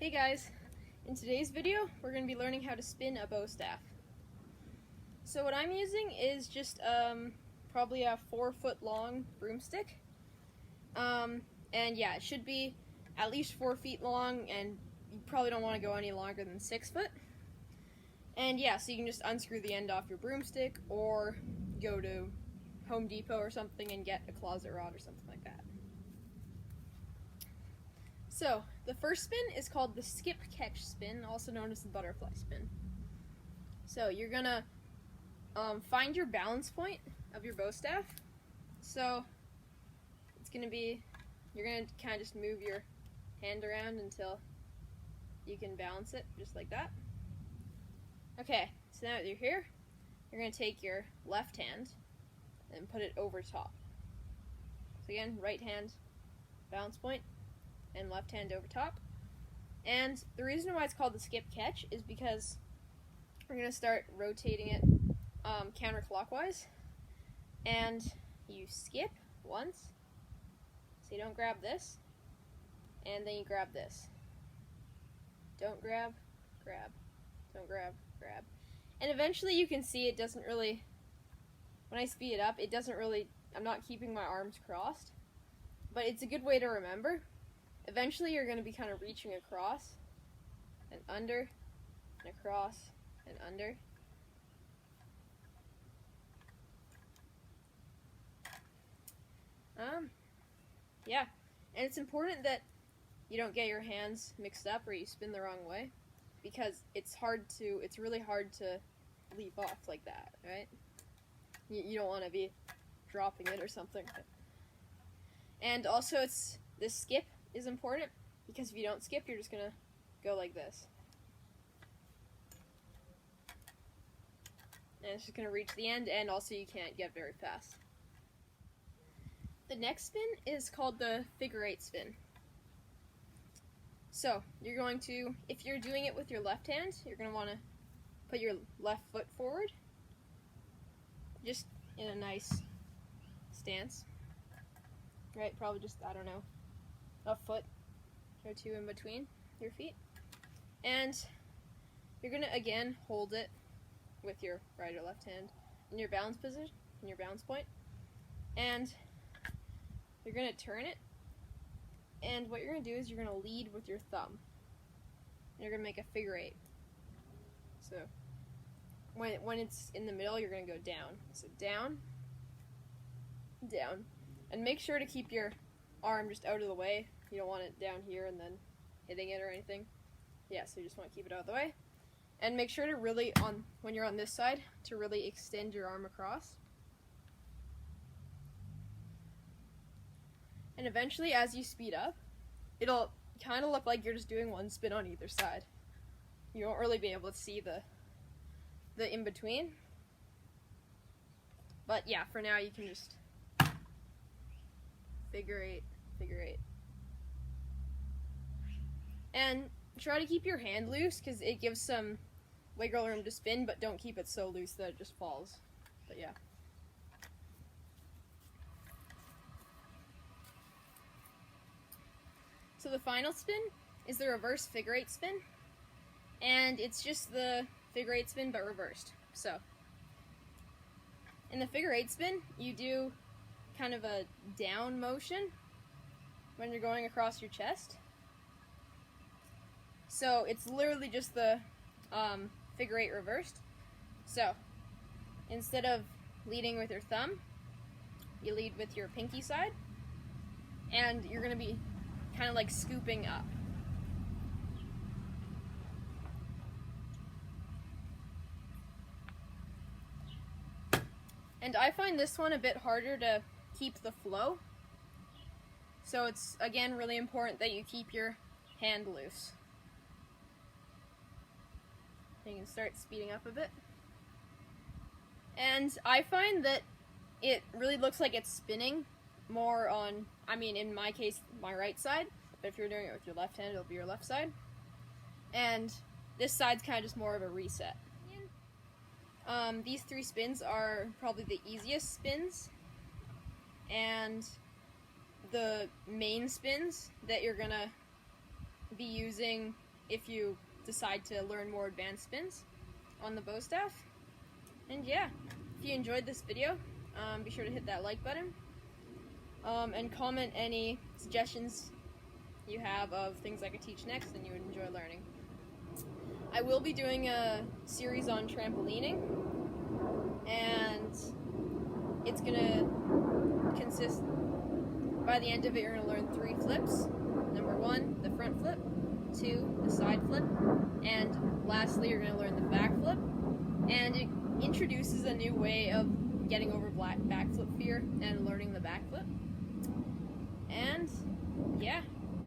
Hey guys, in today's video we're going to be learning how to spin a bow staff. So what I'm using is just probably a 4-foot long broomstick, and yeah, it should be at least 4 feet long, and you probably don't want to go any longer than 6 foot. And yeah, so you can just unscrew the end off your broomstick or go to Home Depot or something and get a closet rod or something like that. So, the first spin is called the skip catch spin, also known as the butterfly spin. So, you're gonna find your balance point of your bow staff. So, it's gonna be, you're gonna kind of just move your hand around until you can balance it, just like that. Okay, so now that you're here, you're gonna take your left hand and put it over top. So again, right hand, balance point, and left hand over top. And the reason why it's called the skip catch is because we're going to start rotating it counterclockwise, and you skip once, so you don't grab this, and then you grab this. Don't grab, grab, don't grab, grab. And eventually you can see it doesn't really, when I speed it up, it doesn't really, I'm not keeping my arms crossed, but it's a good way to remember. Eventually you're going to be kind of reaching across and under and across and under. Yeah, and it's important that you don't get your hands mixed up or you spin the wrong way, because it's really hard to leave off like that, right? You don't want to be dropping it or something. And also this skip is important, because if you don't skip, you're just gonna go like this, and it's just gonna reach the end, and also you can't get very fast. The next spin is called the figure 8 spin. So you're going to, if you're doing it with your left hand, you're gonna want to put your left foot forward, just in a nice stance, right? Probably just, I don't know, a foot or two in between your feet, and you're gonna again hold it with your right or left hand in your balance position, in your balance point, and you're gonna turn it, and what you're gonna do is you're gonna lead with your thumb, and you're gonna make a figure 8. So when it's in the middle, you're gonna go down. So down, down, and make sure to keep your arm just out of the way. You don't want it down here and then hitting it or anything. Yeah, so you just want to keep it out of the way. And make sure to really, when you're on this side, to really extend your arm across. And eventually, as you speed up, it'll kind of look like you're just doing one spin on either side. You won't really be able to see the in-between. But yeah, for now you can just figure 8, figure 8. And try to keep your hand loose, because it gives some wiggle room to spin, but don't keep it so loose that it just falls. But yeah. So the final spin is the reverse figure 8 spin, and it's just the figure 8 spin but reversed. So in the figure 8 spin, you do kind of a down motion when you're going across your chest. So it's literally just the figure 8 reversed. So instead of leading with your thumb, you lead with your pinky side, and you're going to be kind of like scooping up. And I find this one a bit harder to keep the flow. So it's, again, really important that you keep your hand loose. You can start speeding up a bit. And I find that it really looks like it's spinning more on, I mean, in my case, my right side. But if you're doing it with your left hand, it'll be your left side. And this side's kind of just more of a reset. These 3 spins are probably the easiest spins, and the main spins that you're gonna be using if you decide to learn more advanced spins on the bow staff. And yeah, if you enjoyed this video, be sure to hit that like button, and comment any suggestions you have of things I could teach next and you would enjoy learning. I will be doing a series on trampolining, and it's gonna consist, by the end of it, you're gonna learn 3 flips. Number 1, the front flip, 2, the side flip, and lastly, you're gonna learn the back flip. And it introduces a new way of getting over backflip fear and learning the backflip. And yeah.